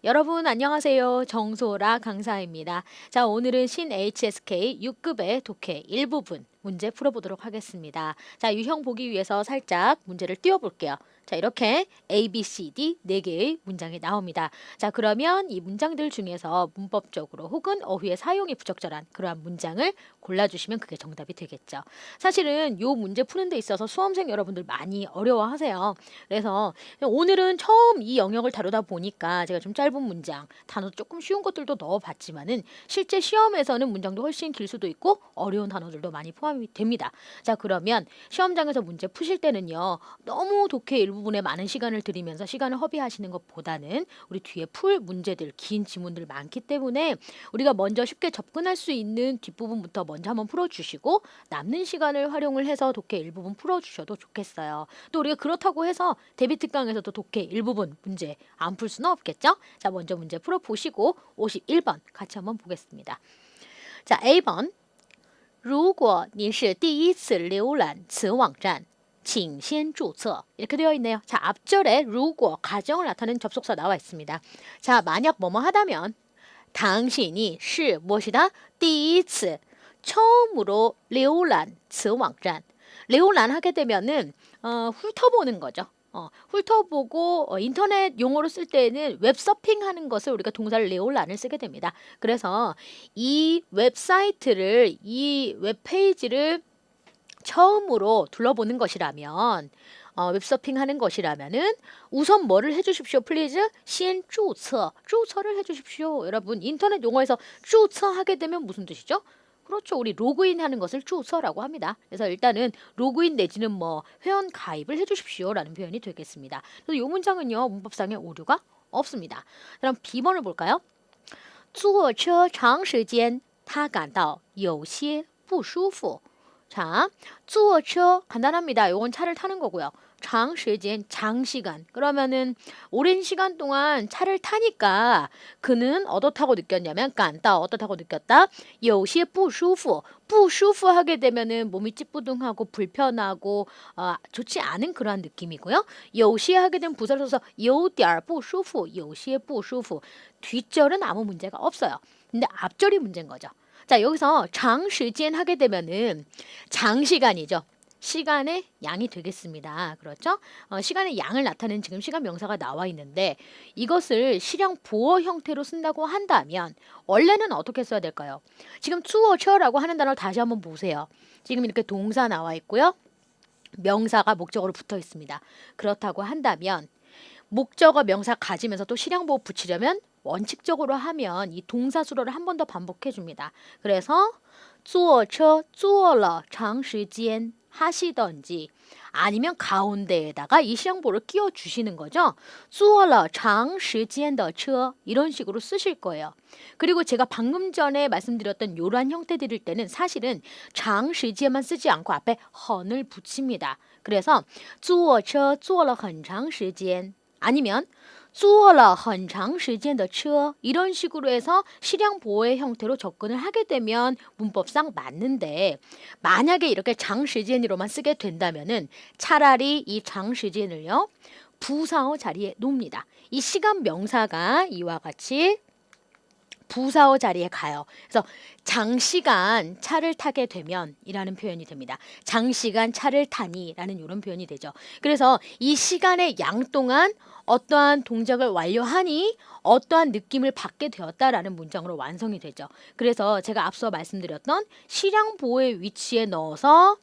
여러분 안녕하세요. 정소라 강사입니다. 자, 오늘은 신 HSK 6급의 독해 일부분 문제 풀어보도록 하겠습니다. 자, 유형 보기 위해서 살짝 문제를 띄워볼게요. 자, 이렇게 A, B, C, D 4개의 문장이 나옵니다. 자, 그러면 이 문장들 중에서 문법적으로 혹은 어휘의 사용이 부적절한 그러한 문장을 골라주시면 그게 정답이 되겠죠. 사실은 이 문제 푸는 데 있어서 수험생 여러분들 많이 어려워하세요. 그래서 오늘은 처음 이 영역을 다루다 보니까 제가 좀 짧은 문장, 단어 조금 쉬운 것들도 넣어봤지만은 실제 시험에서는 문장도 훨씬 길 수도 있고 어려운 단어들도 많이 포함이 됩니다. 자, 그러면 시험장에서 문제 푸실 때는요. 너무 독해 일부분에 많은 시간을 들이면서 시간을 허비하시는 것보다는 우리 뒤에 풀 문제들, 긴 지문들 많기 때문에 우리가 먼저 쉽게 접근할 수 있는 뒷부분부터 먼저 한번 풀어주시고 남는 시간을 활용을 해서 독해 일부분 풀어주셔도 좋겠어요. 또 우리가 그렇다고 해서 대비 특강에서도 독해 일부분 문제 안 풀 수는 없겠죠? 자, 먼저 문제 풀어보시고 51번 같이 한번 보겠습니다. 자, A번 如果你是第一次浏览此网站请先注册 이렇게 되어 있네요. 자, 앞절에 如果 가정을 나타내는 접속사 나와 있습니다. 자, 만약 뭐뭐 하다면 당신이 是 무엇이다? 第一次 처음으로 浏览此网站 浏览하게 되면은 훑어보는 거죠. 훑어보고 인터넷 용어로 쓸 때는 웹서핑하는 것을 우리가 동사를 레올란을 쓰게 됩니다. 그래서 이 웹사이트를 이 웹페이지를 처음으로 둘러보는 것이라면 웹서핑하는 것이라면은 우선 뭐를 해주십시오, 플리즈? 先注册를 해주십시오. 여러분 인터넷 용어에서 注册하게 되면 무슨 뜻이죠? 그렇죠. 우리 로그인 하는 것을 주소라고 합니다. 그래서 일단은 로그인 내지는 뭐 회원 가입을 해주십시오라는 표현이 되겠습니다. 그래서 이 문장은요. 문법상의 오류가 없습니다. 그럼 B번을 볼까요? 坐车长时间他感到有些不舒服. 자, 坐车 간단합니다. 요건 차를 타는 거고요. 장시간, 장시간. 그러면은 오랜 시간 동안 차를 타니까 그는 어떻다고 느꼈냐면 깐다 어떻다고 느꼈다. 有些不舒服. 不舒服하게 되면은 몸이 찌뿌둥하고 불편하고 좋지 않은 그러한 느낌이고요. 有些 하게 되면 부사를 써서 有点不舒服, 有些不舒服. 뒷절은 아무 문제가 없어요. 근데 앞절이 문제인 거죠. 자, 여기서 장시간 하게 되면은 장시간이죠. 시간의 양이 되겠습니다. 그렇죠? 시간의 양을 나타내는 지금 시간 명사가 나와 있는데 이것을 실형 보어 형태로 쓴다고 한다면 원래는 어떻게 써야 될까요? 지금 추어처라고 하는 단어를 다시 한번 보세요. 지금 이렇게 동사 나와 있고요. 명사가 목적어로 붙어 있습니다. 그렇다고 한다면 목적어 명사 가지면서 또 실형 보어 붙이려면 원칙적으로 하면 이 동사 수로를 한 번 더 반복해 줍니다. 그래서 坐车坐了长时间 하시던지 아니면 가운데에다가 이 실형보를 끼워 주시는 거죠. 坐了长时间的车 이런 식으로 쓰실 거예요. 그리고 제가 방금 전에 말씀드렸던 이러한 형태들일 때는 사실은 长时间만 쓰지 않고 앞에 헌을 붙입니다. 그래서 坐车坐了很长时间 아니면 坐了很长时间的车 이런 식으로 해서 실형 보호의 형태로 접근을 하게 되면 문법상 맞는데 만약에 이렇게 장시간으로만 쓰게 된다면은 차라리 이 장시간을요 부사어 자리에 놓습니다. 이 시간 명사가 이와 같이 부사어 자리에 가요. 그래서 장시간 차를 타게 되면 이라는 표현이 됩니다. 장시간 차를 타니 라는 이런 표현이 되죠. 그래서 이 시간의 양 동안 어떠한 동작을 완료하니 어떠한 느낌을 받게 되었다라는 문장으로 완성이 되죠. 그래서 제가 앞서 말씀드렸던 실형 보호의 위치에 넣어서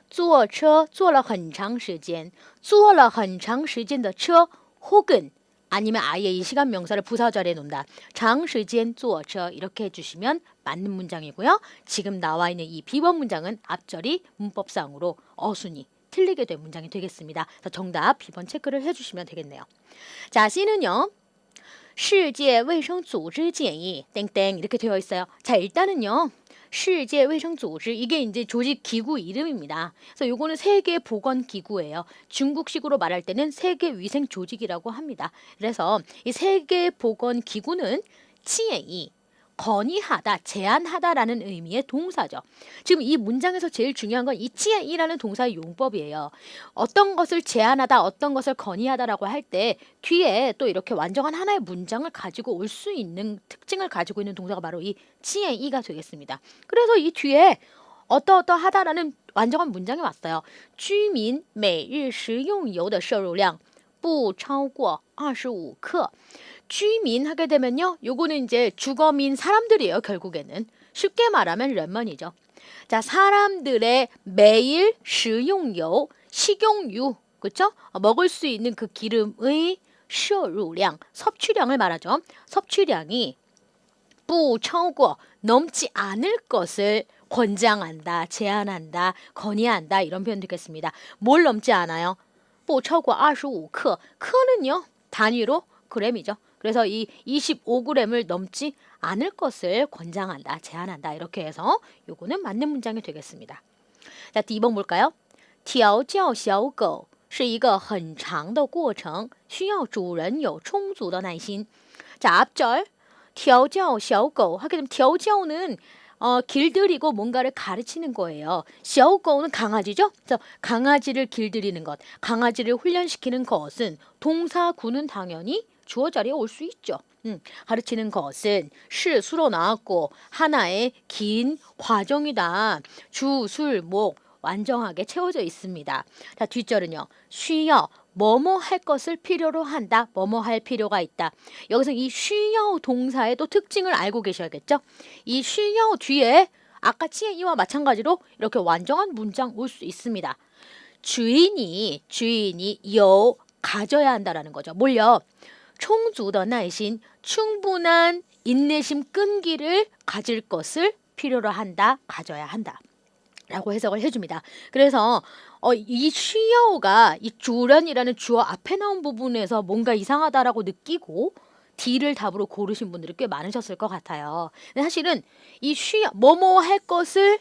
坐车坐了很长时间坐了很长时间的车 혹은 아니면 아예 이 시간 명사를 부사 자리에 놓는다. 장시간 坐车 이렇게 해주시면 맞는 문장이고요. 지금 나와 있는 이 B번 문장은 앞절이 문법상으로 어순이 틀리게 된 문장이 되겠습니다. 그래서 정답 B번 체크를 해주시면 되겠네요. 자, C는요. 世界卫生组织建议 땡땡 이렇게 되어 있어요. 자, 일단은요. 世界卫生组织 이게 이제 조직 기구 이름입니다. 그래서 요거는 세계 보건 기구예요. 중국식으로 말할 때는 세계 위생 조직이라고 합니다. 그래서 이 세계 보건 기구는 建议 건의하다, 제안하다라는 의미의 동사죠. 지금 이 문장에서 제일 중요한 건 이 찌에이라는 동사의 용법이에요. 어떤 것을 제안하다, 어떤 것을 건의하다라고 할 때 뒤에 또 이렇게 완전한 하나의 문장을 가지고 올 수 있는 특징을 가지고 있는 동사가 바로 이 찌에이가 되겠습니다. 그래서 이 뒤에 어떠어떠하다라는 완전한 문장이 왔어요. 居民每日食用油的摄入量不超过25克. 주민 하게 되면요. 요거는 이제 주거민 사람들이에요. 결국에는. 쉽게 말하면 런먼이죠. 자, 사람들의 매일食用油, 식용유, 그렇죠? 먹을 수 있는 그 기름의 摄入量, 섭취량을 말하죠. 섭취량이 不超过, 넘지 않을 것을 권장한다, 제안한다, 건의한다 이런 표현 듣겠습니다. 뭘 넘지 않아요? 不超过25克,克는요 단위로 g램이죠. 그래서 이 25g을 넘지 않을 것을 권장한다, 제안한다 이렇게 해서 요거는 맞는 문장이 되겠습니다. 자, 第一번 볼까요? 调教小狗是一个很长的过程，需要主人有充足的耐心. 자, 앞절 调教小狗 하게 되면 调教는 길들이고 뭔가를 가르치는 거예요. 小狗는 강아지죠? 그래서 강아지를 길들이는 것, 강아지를 훈련시키는 것은 동사구는 당연히 주어 자리에 올 수 있죠. 가르치는 것은 시 수로 나왔고 하나의 긴 과정이다. 주, 술, 목 완전하게 채워져 있습니다. 자, 뒷절은요. 需要 뭐뭐 할 것을 필요로 한다. 뭐뭐 할 필요가 있다. 여기서 이 需要 동사의 또 특징을 알고 계셔야겠죠. 이 需要 뒤에 아까 찌에이와 마찬가지로 이렇게 완전한 문장 올 수 있습니다. 주인이 요 가져야 한다라는 거죠. 뭘요? 充足的耐心, 충분한 인내심 끈기를 가질 것을 필요로 한다, 가져야 한다 라고 해석을 해줍니다. 그래서 이 쉬어가 이 주런이라는 주어 앞에 나온 부분에서 뭔가 이상하다라고 느끼고 D를 답으로 고르신 분들이 꽤 많으셨을 것 같아요. 근데 사실은 이 쉬어, 뭐뭐 할 것을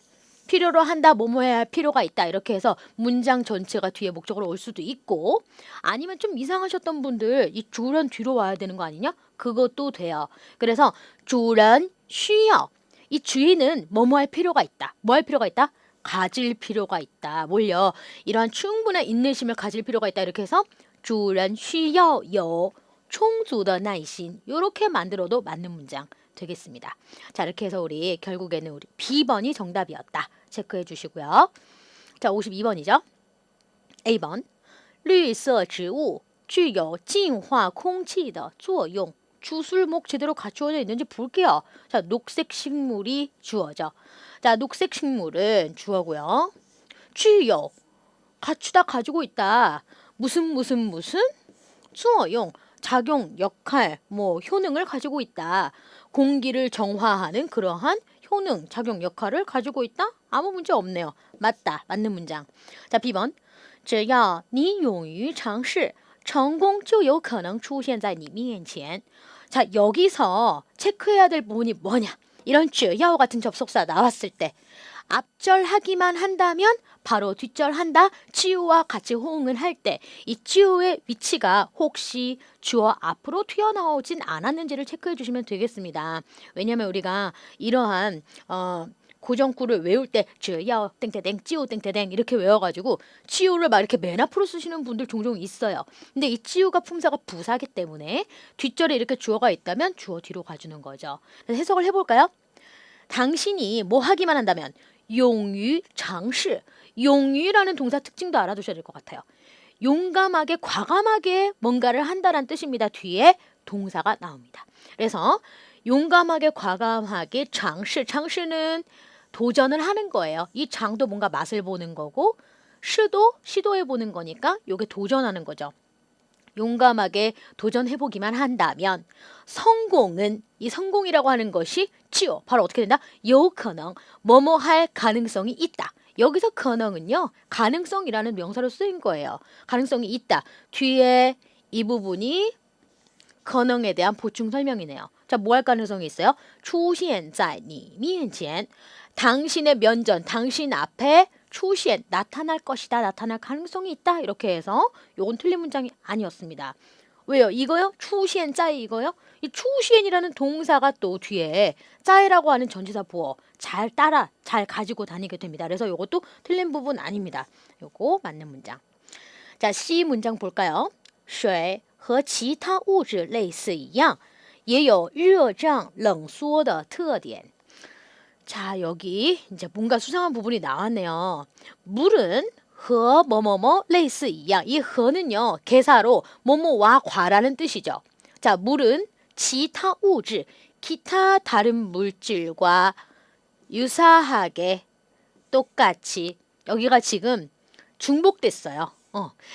필요로 한다, 뭐뭐 해야 할 필요가 있다 이렇게 해서 문장 전체가 뒤에 목적으로 올 수도 있고 아니면 좀 이상하셨던 분들 이 주런 뒤로 와야 되는 거 아니냐? 그것도 돼요. 그래서 주런 쉬어 이 주인은 뭐뭐 할 필요가 있다. 뭐 할 필요가 있다? 가질 필요가 있다. 뭘요? 이러한 충분한 인내심을 가질 필요가 있다. 이렇게 해서 주런需要有充足的耐心 이렇게 만들어도 맞는 문장 되겠습니다. 자, 이렇게 해서 우리 결국에는 우리 B번이 정답이었다. 체크해 주시고요. 자, 52번이죠. A번 绿色植物具有净化空气的作用. 주술목 제대로 갖추어져 있는지 볼게요. 자, 녹색 식물이 주어죠. 자, 녹색 식물은 주어고요. 具有 갖추다 가지고 있다. 무슨 수어용 작용, 역할, 뭐 효능을 가지고 있다. 공기를 정화하는 그러한 효능, 작용, 역할을 가지고 있다? 아무 문제 없네요. 맞다. 맞는 문장. 자, B번 只要你勇于尝试成功就有可能出现在你面前. 자, 여기서 체크해야 될 부분이 뭐냐? 이런 只要 같은 접속사 나왔을 때 앞절 하기만 한다면 바로 뒷절 한다. 치우와 같이 호응을 할 때 이 치우의 위치가 혹시 주어 앞으로 튀어나오진 않았는지를 체크해 주시면 되겠습니다. 왜냐하면 우리가 이러한 고정구를 외울 때 只要 땡땡땡 찌우 땡땡땡 이렇게 외워가지고 치우를 막 이렇게 맨 앞으로 쓰시는 분들 종종 있어요. 근데 이 치우가 품사가 부사기 때문에 뒷절에 이렇게 주어가 있다면 주어 뒤로 가주는 거죠. 해석을 해볼까요? 당신이 뭐 하기만 한다면 勇于尝试 용유라는 동사 특징도 알아두셔야 될 것 같아요. 용감하게 과감하게 뭔가를 한다는 뜻입니다. 뒤에 동사가 나옵니다. 그래서 용감하게 과감하게 장시는 도전을 하는 거예요. 이 장도 뭔가 맛을 보는 거고 시도 시도해 보는 거니까 요게 도전하는 거죠. 용감하게 도전해보기만 한다면 성공은 이 성공이라고 하는 것이 치요. 바로 어떻게 된다? 有可能 뭐뭐 할 가능성이 있다. 여기서 가능은요. 가능성이라는 명사로 쓰인 거예요. 가능성이 있다. 뒤에 이 부분이 가능에 대한 보충 설명이네요. 자, 뭐 할 가능성이 있어요? 出现在你面前 당신의 면전, 당신 앞에 出现 나타날 것이다. 나타날 가능성이 있다. 이렇게 해서 요건 틀린 문장이 아니었습니다. 왜요? 이거요? 出现在 이거요? 이 出现이라는 동사가 또 뒤에 在라고 하는 전치사 보어 잘 가지고 다니게 됩니다. 그래서 이것도 틀린 부분 아닙니다. 요거 맞는 문장. 자, C 문장 볼까요? 水和其他物质类似一样也有热胀冷缩的特点. 자, 여기 이제 뭔가 수상한 부분이 나왔네요. 물은 和 뭐뭐뭐 类似一样. 이 和는요, 개사로 뭐뭐와 과라는 뜻이죠. 자, 물은 其他物质, 기타 다른 물질과 유사하게 똑같이 여기가 지금 중복됐어요.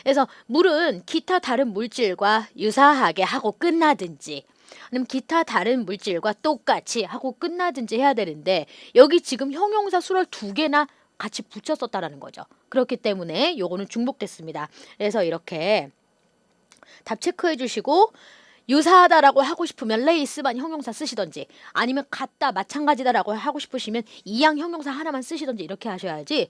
그래서 물은 기타 다른 물질과 유사하게 하고 끝나든지 아니면 기타 다른 물질과 똑같이 하고 끝나든지 해야 되는데 여기 지금 형용사 수를 2개나 같이 붙여 썼다라는 거죠. 그렇기 때문에 요거는 중복됐습니다. 그래서 이렇게 답 체크해 주시고 유사하다라고 하고 싶으면 레이스만 형용사 쓰시던지 아니면 같다 마찬가지다라고 하고 싶으시면 이양 형용사 하나만 쓰시던지 이렇게 하셔야지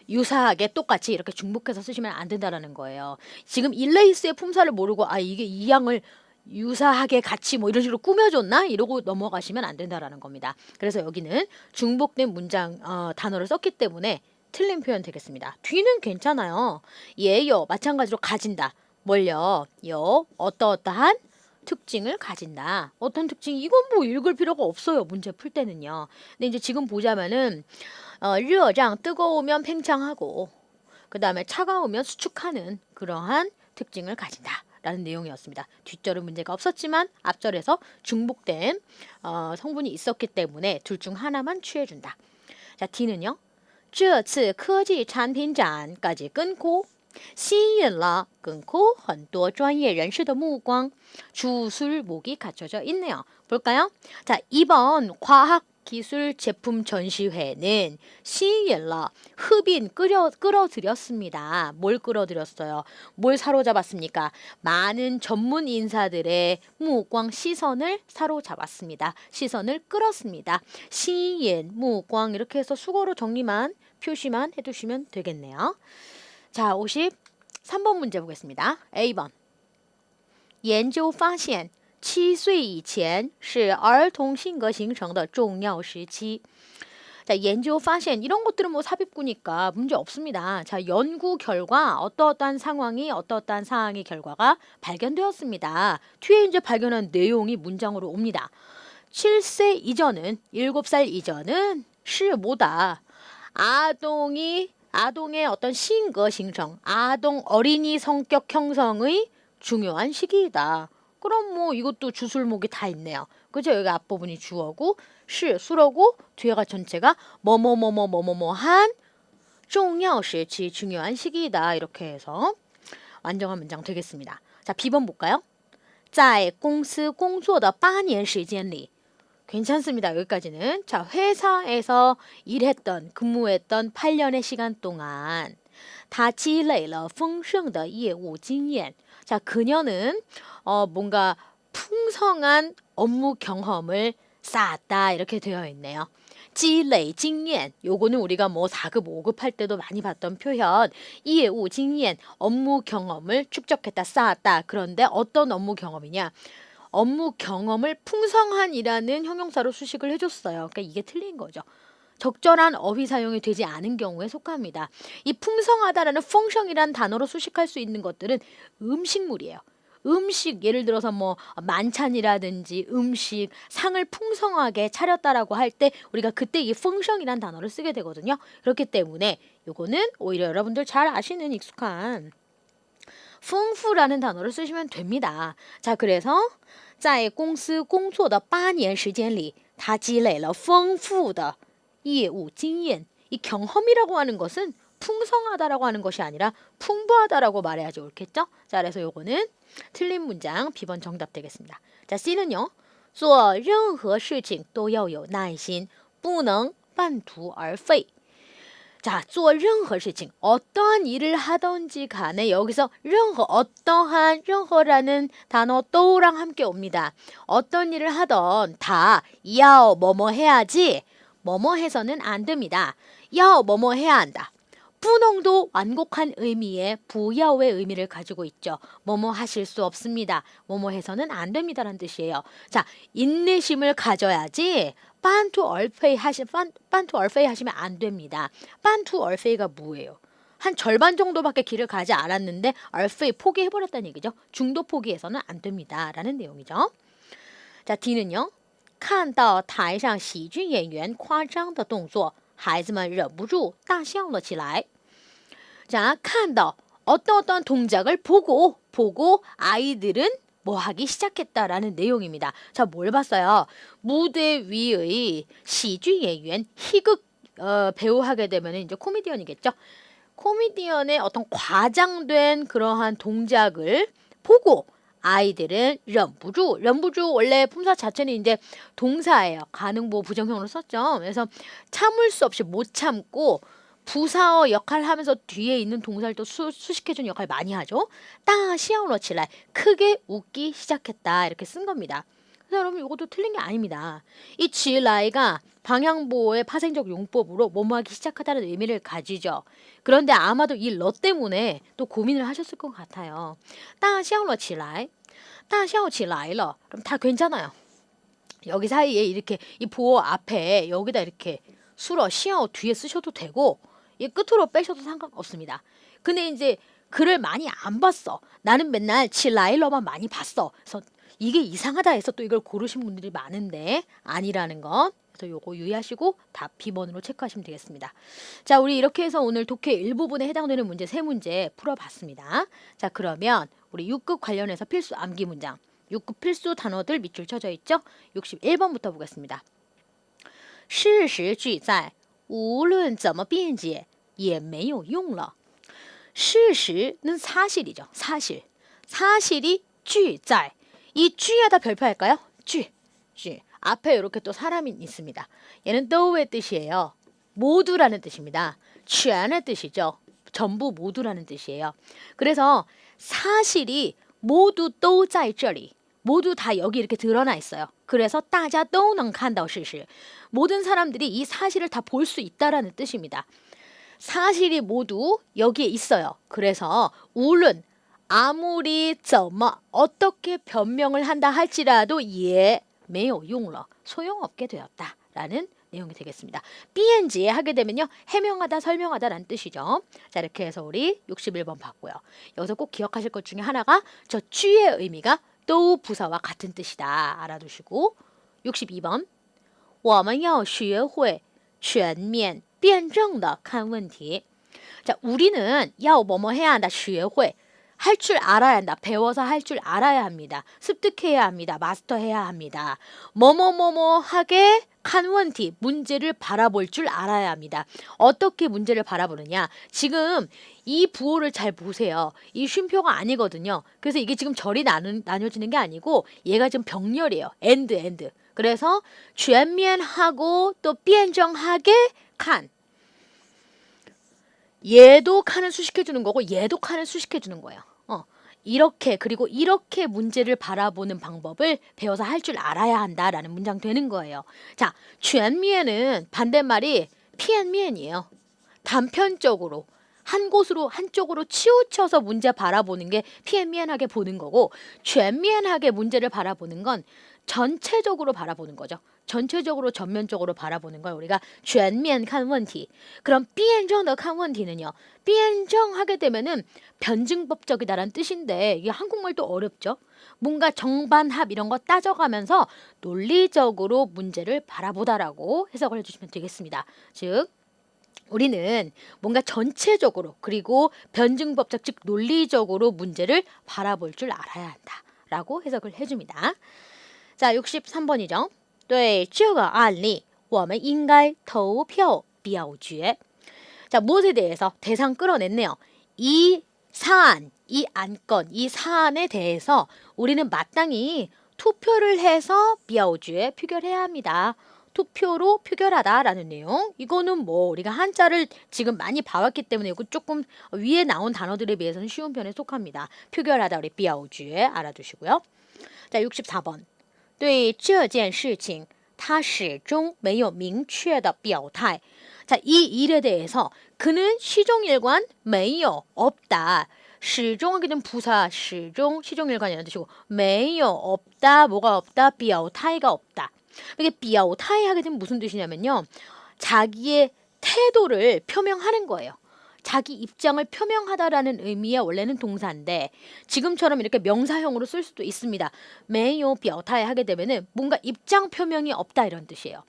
유사하게 똑같이 이렇게 중복해서 쓰시면 안 된다라는 거예요. 지금 일레이스의 품사를 모르고 아 이게 이양을 유사하게 같이 뭐 이런 식으로 꾸며줬나? 이러고 넘어가시면 안 된다라는 겁니다. 그래서 여기는 중복된 문장 단어를 썼기 때문에 틀린 표현 되겠습니다. 뒤는 괜찮아요. 예요 마찬가지로 가진다. 뭘요? 요 어떠어떠한 특징을 가진다. 어떤 특징? 이건 뭐 읽을 필요가 없어요. 문제 풀 때는요. 근데 이제 지금 보자면은 热胀 뜨거우면 팽창하고 그 다음에 차가우면 수축하는 그러한 특징을 가진다. 라는 내용이었습니다. 뒷절은 문제가 없었지만 앞절에서 중복된 성분이 있었기 때문에 둘 중 하나만 취해준다. 자, D는요. 这次科技产品展까지 끊고 吸引了 끊고 很多专业人士的目光 주술목이 갖춰져 있네요. 볼까요? 자, 이번 과학기술 제품 전시회는 吸引了 흡인 끌어들였습니다. 뭘 끌어들였어요? 뭘 사로잡았습니까? 많은 전문 인사들의 무광 시선을 사로잡았습니다. 시선을 끌었습니다. 吸引 무광 이렇게 해서 수거로 정리만 표시만 해두시면 되겠네요. 자, 53번 문제 보겠습니다. A번 研究发现7岁以前是儿童性格形成的重要时期. 자, 研究发现 이런 것들은 뭐 삽입구니까 문제 없습니다. 자, 연구 결과 어떠어떠한 상황이 어떠어떠한 사항의 결과가 발견되었습니다. 뒤에 이제 발견한 내용이 문장으로 옵니다. 7세 이전은 7살 이전은 是 뭐다. 아동의 어떤 신거形成, 아동 어린이 성격 형성의 중요한 시기이다. 그럼 뭐 이것도 주술목이 다 있네요. 그죠? 여기 앞부분이 주어고 수로고 뒤에가 전체가 뭐뭐뭐뭐뭐뭐한 重要时期 중요한 시기이다. 이렇게 해서 완전한 문장 되겠습니다. 자, B번 볼까요? 在公司工作的8年时间里 괜찮습니다. 여기까지는. 자, 회사에서 근무했던 8년의 시간 동안 他积累了丰盛的业务经验. 자, 그녀는 뭔가 풍성한 업무 경험을 쌓았다. 이렇게 되어 있네요. 积累经验 요거는 우리가 뭐 4급, 5급 할 때도 많이 봤던 표현. 业务经验 업무 경험을 축적했다, 쌓았다. 그런데 어떤 업무 경험이냐? 업무 경험을 풍성한이라는 형용사로 수식을 해줬어요. 그러니까 이게 틀린 거죠. 적절한 어휘 사용이 되지 않은 경우에 속합니다. 이 풍성하다라는 펑션이라는 단어로 수식할 수 있는 것들은 음식물이에요. 음식 예를 들어서 뭐 만찬이라든지 음식 상을 풍성하게 차렸다라고 할 때 우리가 그때 이 펑션이라는 단어를 쓰게 되거든요. 그렇기 때문에 요거는 오히려 여러분들 잘 아시는 익숙한 丰富라는 단어를 쓰시면 됩니다. 자, 그래서 在公司工作的8年时间里他积累了丰富的业务经验. 이 경험이라고 하는 것은 풍성하다라고 하는 것이 아니라 풍부하다라고 말해야지 옳겠죠? 자, 그래서 요거는 틀린 문장 B번 정답 되겠습니다. 자, C는요. 做任何事情都要有耐心不能半途而废. 자, 做任何事情 어떠한 일을 하던지 간에 여기서 任何 어떠한 任何라는 단어 또랑 함께 옵니다. 어떤 일을 하던 다要 뭐뭐 해야지 뭐뭐 해서는 안 됩니다. 要 뭐뭐 해야 한다. 분홍도 완곡한 의미의 부야오의 의미를 가지고 있죠. 뭐뭐 하실 수 없습니다. 뭐뭐 해서는 안 됩니다라는 뜻이에요. 자, 인내심을 가져야지 반투 얼페이 하시면 안 됩니다. 반투 얼페이가 뭐예요? 한 절반 정도밖에 길을 가지 않았는데 얼페이 포기해버렸다는 얘기죠. 중도 포기해서는 안 됩니다. 라는 내용이죠. 자, D는요. 看到台上喜剧演员夸张的动作孩子们忍不住大笑了起来. 자, 看到 어떤 동작을 보고 아이들은 뭐 하기 시작했다라는 내용입니다. 자, 뭘 봤어요? 무대 위의 시주演员 희극 배우 하게 되면 이제 코미디언이겠죠. 코미디언의 어떤 과장된 그러한 동작을 보고 아이들은 忍不住 원래 품사 자체는 이제 동사예요. 가능보 부정형으로 썼죠. 그래서 참을 수 없이 못 참고 부사어 역할 하면서 뒤에 있는 동사를 또 수식해주는 역할 많이 하죠. 따시아오러치라 크게 웃기 시작했다 이렇게 쓴 겁니다. 그래서 여러분 이것도 틀린 게 아닙니다. 이 지라이가 방향보호의 파생적 용법으로 뭐뭐 하기 시작하다는 의미를 가지죠. 그런데 아마도 이 러 때문에 또 고민을 하셨을 것 같아요. 따시아오러치라이 따시아오치라이러 그럼 다 괜찮아요. 여기 사이에 이렇게 이 보호 앞에 여기다 이렇게 수러 시아오 뒤에 쓰셔도 되고 이 끝으로 빼셔도 상관없습니다. 근데 이제 글을 많이 안 봤어. 나는 맨날 칠라일러만 많이 봤어. 그래서 이게 이상하다 해서 또 이걸 고르신 분들이 많은데 아니라는 것. 그래서 요거 유의하시고 답 B번으로 체크하시면 되겠습니다. 자, 우리 이렇게 해서 오늘 독해 일부분에 해당되는 문제 3문제 풀어봤습니다. 자, 그러면 우리 6급 관련해서 필수 암기 문장 6급 필수 단어들 밑줄 쳐져 있죠? 61번부터 보겠습니다. 事实俱在无论怎么辩解也没有用了.事实는 사실이죠. 사실이 俱在. 이 俱에다 별표할까요? 俱. 앞에 이렇게 또 사람이 있습니다. 얘는 또의 뜻이에요. 모두라는 뜻입니다. 全의 뜻이죠. 전부 모두라는 뜻이에요. 그래서 사실이 모두 都在这里. 모두 다 여기 이렇게 드러나 있어요. 그래서 大家都能看到事实. 모든 사람들이 이 사실을 다 볼 수 있다라는 뜻입니다. 사실이 모두 여기에 있어요. 그래서 우른 아무리 怎么 어떻게 변명을 한다 할지라도 예, 没有用了 소용없게 되었다라는 내용이 되겠습니다. 비엔지 하게 되면요. 해명하다, 설명하다라는 뜻이죠. 자, 이렇게 해서 우리 61번 봤고요. 여기서 꼭 기억하실 것 중에 하나가 저 쥐의 의미가 또 부사와 같은 뜻이다. 알아두시고 62번 我们要学会全面辩证的看问题. 자, 우리는 要 뭐뭐 해야 한다. 学会 할 줄 알아야 한다. 배워서 할 줄 알아야 합니다. 습득해야 합니다. 마스터해야 합니다. 뭐뭐뭐뭐 하게 칸원티 문제를 바라볼 줄 알아야 합니다. 어떻게 문제를 바라보느냐. 지금 이 부호를 잘 보세요. 이 쉼표가 아니거든요. 그래서 이게 지금 절이 나뉘어지는 게 아니고 얘가 지금 병렬이에요. 엔드. 그래서 全面하고 또 辩证하게 칸. 얘도 칸을 수식해주는 거고 얘도 칸을 수식해주는 거예요. 이렇게 그리고 이렇게 문제를 바라보는 방법을 배워서 할 줄 알아야 한다라는 문장 되는 거예요. 자, 全面은 반대말이 片面이에요. 단편적으로 한 곳으로 한쪽으로 치우쳐서 문제 바라보는 게 片面하게 보는 거고 全面하게 문제를 바라보는 건 전체적으로 바라보는 거죠. 전체적으로 전면적으로 바라보는 걸 우리가 全面看问题. 그럼 辩证的看问题는요. 辩证하게 되면은 변증법적이다라는 뜻인데 이게 한국말도 어렵죠. 뭔가 정반합 이런 거 따져가면서 논리적으로 문제를 바라보다라고 해석을 해주시면 되겠습니다. 즉 우리는 뭔가 전체적으로 그리고 변증법적 즉 논리적으로 문제를 바라볼 줄 알아야 한다라고 해석을 해줍니다. 자, 63번이죠. 对这个案例我们应该投票表决. 자, 무엇에 대해서 대상 끌어냈네요. 이 사안, 이 안건, 이 사안에 대해서 우리는 마땅히 투표를 해서 表决 표결해야 합니다. 투표로 표결하다라는 내용. 이거는 뭐 우리가 한자를 지금 많이 봐왔기 때문에 이거 조금 위에 나온 단어들에 비해서는 쉬운 편에 속합니다. 표결하다 우리 表决 알아두시고요. 자, 64번. 对这件事情他始终没有明确的表态. 자, 이 일에 대해서 그는 시종일관 没有 없다. 시종하게 되면 부사 시종 시종일관이라는 뜻이고 没有 없다. 뭐가 없다? 表态가 없다. 이게 表态 하게 되면 무슨 뜻이냐면요. 자기의 태도를 표명하는 거예요. 자기 입장을 표명하다라는 의미의 원래는 동사인데 지금처럼 이렇게 명사형으로 쓸 수도 있습니다. 没有表态 하게 되면은 뭔가 입장 표명이 없다 이런 뜻이에요.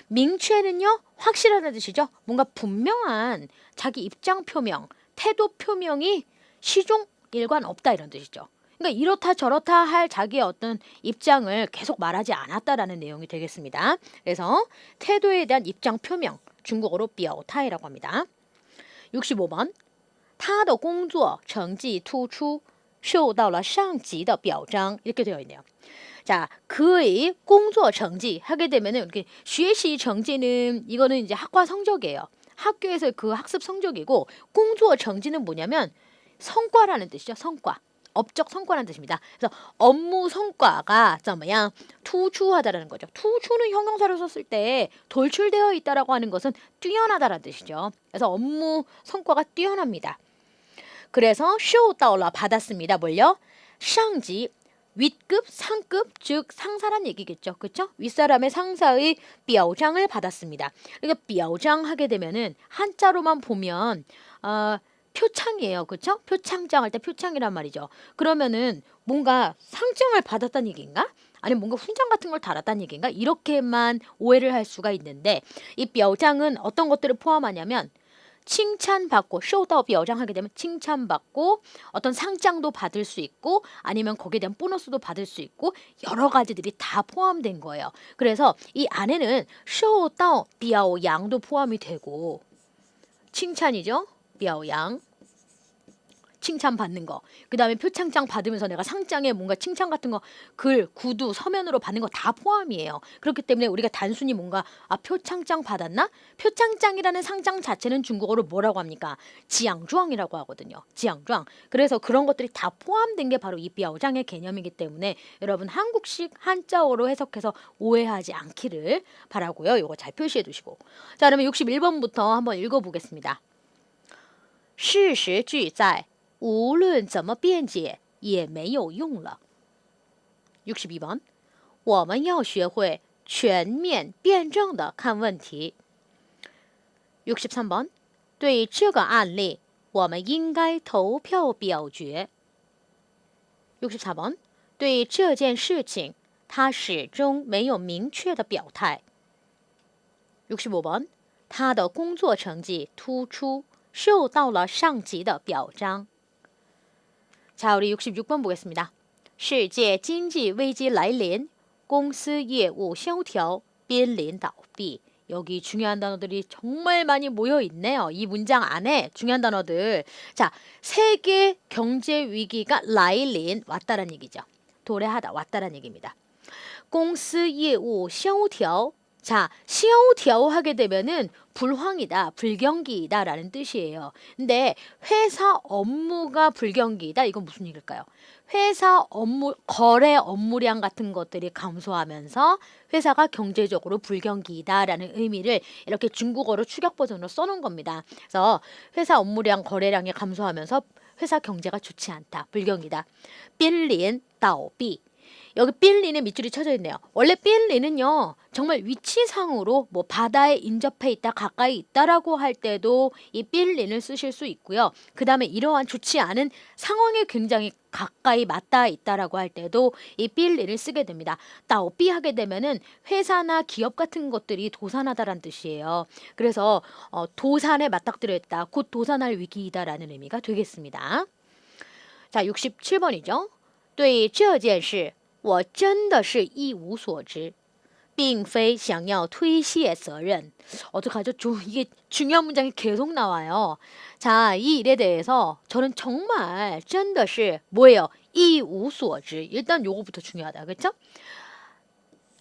明确는요 확실하다는 뜻이죠. 뭔가 분명한 자기 입장 표명, 태도 표명이 시종 일관 없다 이런 뜻이죠. 그러니까 이렇다 저렇다 할 자기의 어떤 입장을 계속 말하지 않았다라는 내용이 되겠습니다. 그래서 태도에 대한 입장 표명, 중국어로 表态라고 합니다. 65번 他的工作成绩突出受到了上级的表彰 이렇게 되어 있네요. 자, 그의 工作成绩 하게 되면은 이렇게 学习成绩는 이거는 이제 학과 성적이에요. 학교에서 그 학습 성적이고 工作成绩는 뭐냐면 성과라는 뜻이죠. 성과. 업적 성과라는 뜻입니다. 그래서 업무 성과가 怎么样 突出하다라는 거죠. 突出는 형용사로 썼을 때 돌출되어 있다라고 하는 것은 뛰어나다라는 뜻이죠. 그래서 업무 성과가 뛰어납니다. 그래서 受到了 받았습니다. 뭘요? 上级 윗급, 상급, 즉 상사란 얘기겠죠. 그렇죠? 윗사람의 상사의 表彰을 받았습니다. 그러니까 表彰 하게 되면은 한자로만 보면 표창이에요. 그렇죠? 표창장 할 때 표창이란 말이죠. 그러면은 뭔가 상장을 받았다는 얘기인가? 아니면 뭔가 훈장 같은 걸 달았다는 얘기인가? 이렇게만 오해를 할 수가 있는데 이 表彰은 어떤 것들을 포함하냐면 칭찬받고 受到表彰 하게 되면 칭찬받고 어떤 상장도 받을 수 있고 아니면 거기에 대한 보너스도 받을 수 있고 여러 가지들이 다 포함된 거예요. 그래서 이 안에는 受到表扬도 포함이 되고 칭찬이죠. 表扬 칭찬받는 거. 그 다음에 표창장 받으면서 내가 상장에 뭔가 칭찬 같은 거 글, 구두, 서면으로 받는 거 다 포함이에요. 그렇기 때문에 우리가 단순히 뭔가 표창장 받았나? 표창장이라는 상장 자체는 중국어로 뭐라고 합니까? 지앙주앙이라고 하거든요. 지앙주앙. 그래서 그런 것들이 다 포함된 게 바로 이 表彰의 개념이기 때문에 여러분 한국식 한자어로 해석해서 오해하지 않기를 바라고요. 이거 잘 표시해 두시고. 자, 그러면 61번부터 한번 읽어보겠습니다. 事实俱在无论怎么辩解也没有用了。62번 我们要学会全面辩证地看问题。63번 对这个案例我们应该投票表决。64번 对这件事情他始终没有明确的表态。65번 他的工作成绩突出受到了上级的表彰。 자, 우리 66번 보겠습니다. 世界经济危机来临公司业务萧条濒临倒闭 여기 중요한 단어들이 정말 많이 모여 있네요. 이 문장 안에 중요한 단어들. 자, 세계 경제 위기가 라일린 왔다란 얘기죠. 도래하다 왔다란 얘기입니다. 公司业务萧条 자, 萧条 하게 되면은 불황이다, 불경기이다 라는 뜻이에요. 근데 회사 업무가 불경기이다, 이건 무슨 얘기일까요? 회사 업무, 거래 업무량 같은 것들이 감소하면서 회사가 경제적으로 불경기이다 라는 의미를 이렇게 중국어로 축약 버전으로 써놓은 겁니다. 그래서 회사 업무량, 거래량이 감소하면서 회사 경제가 좋지 않다, 불경기다. 濒临倒闭 여기 빌리는 밑줄이 쳐져 있네요. 원래 빌리는요 정말 위치상으로 뭐 바다에 인접해 있다, 가까이 있다라고 할 때도 이 빌리를 쓰실 수 있고요. 그 다음에 이러한 좋지 않은 상황에 굉장히 가까이 맞닿아 있다라고 할 때도 이 빌리를 쓰게 됩니다. 따오삐 하게 되면은 회사나 기업 같은 것들이 도산하다라는 뜻이에요. 그래서 도산에 맞닥뜨려 있다, 곧 도산할 위기이다라는 의미가 되겠습니다. 자, 67번이죠. 对这件事我真的是一无所知并非想要推卸责任 어떡하죠? 이게 중요한 문장이 계속 나와요. 자, 이 일에 대해서 저는 정말 真的是 뭐예요? 一无所知 일단 요거부터 중요하다. 그렇죠?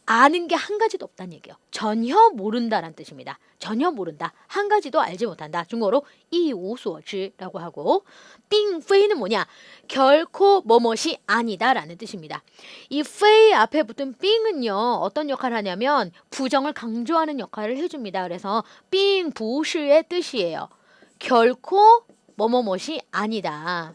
아는 게 한 가지도 없다는 얘기예요. 전혀 모른다라는 뜻입니다. 전혀 모른다. 한 가지도 알지 못한다. 중국어로 一无所知라고 하고 并非는 뭐냐? 결코 뭐뭇이 아니다라는 뜻입니다. 이 非 앞에 붙은 并은요. 어떤 역할을 하냐면 부정을 강조하는 역할을 해줍니다. 그래서 并不是의 뜻이에요. 결코 뭐뭐뭇이 아니다.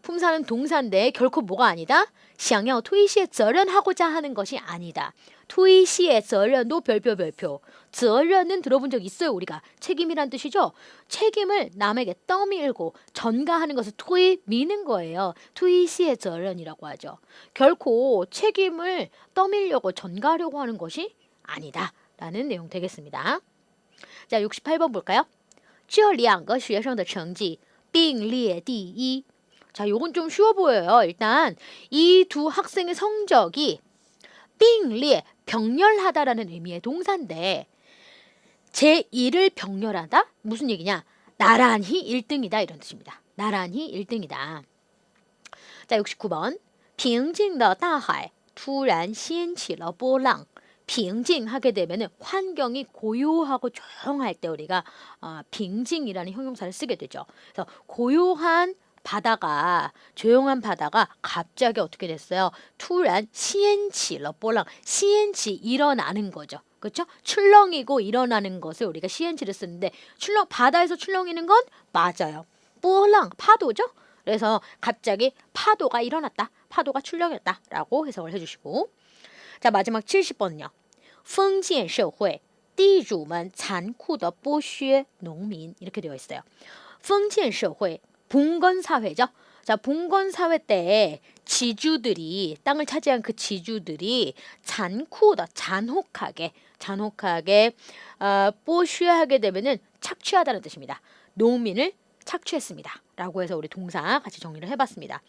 품사는 동사인데 결코 뭐가 아니다? 想要推卸责任 하고자 하는 것이 아니다. 推卸责任도 별표. 责任은 들어본 적 있어요, 우리가. 책임이란 뜻이죠. 책임을 남에게 떠밀고 전가하는 것을 推 미는 거예요. 推卸责任이라고 하죠. 결코 책임을 떠밀려고 전가하려고 하는 것이 아니다. 라는 내용 되겠습니다. 자, 68번 볼까요? 这两个学生的成绩并列第一. 자, 요건 좀 쉬워 보여요. 일단 이 두 학생의 성적이 并列, 병렬하다라는 의미의 동사인데 제1을 병렬하다? 무슨 얘기냐? 나란히 1등이다 이런 뜻입니다. 나란히 1등이다. 자, 69번. 平静的大海突然掀起了波浪. 平静하게 되면 환경이 고요하고 조용할 때 우리가 빙징이라는 형용사를 쓰게 되죠. 그래서 고요한 바다가 조용한 바다가 갑자기 어떻게 됐어요? 突然掀起了波浪. 掀起 일어나는 거죠. 그렇죠? 출렁이고 일어나는 것을 우리가 시엔치를 쓰는데 바다에서 출렁이는 건 맞아요. 波浪 파도죠? 그래서 갑자기 파도가 일어났다. 파도가 출렁였다. 라고 해석을 해주시고 자, 마지막 70번은요. 封建社会地主们残酷地剥削农民 이렇게 되어 있어요. 封建社会 봉건사회죠. 자, 봉건사회 때 지주들이 땅을 차지한 그 지주들이 잔혹하게剥削하게 되면은 착취하다는 뜻입니다. 농민을 착취했습니다. 라고 해서 우리 동사 같이 정리를 해봤습니다.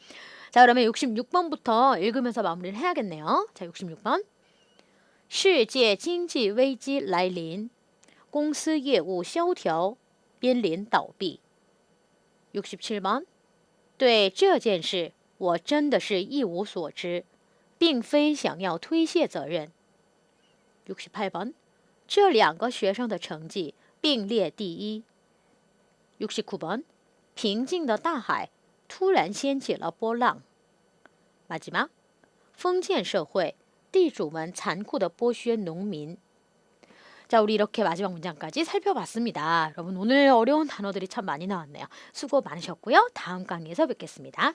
자, 그러면 66번부터 읽으면서 마무리를 해야겠네요. 자, 66번. 世界经济危机来临公司业务萧条濒临倒闭 67번. 对这件事我真的是一无所知并非想要推卸责任 68번. 这两个学生的成绩并列第一 69번. 平静的大海突然掀起了波浪 마지막. 封建社会地主们残酷地剥削农民. 자, 우리 이렇게 마지막 문장까지 살펴봤습니다. 여러분 오늘 어려운 단어들이 참 많이 나왔네요. 수고 많으셨고요. 다음 강의에서 뵙겠습니다.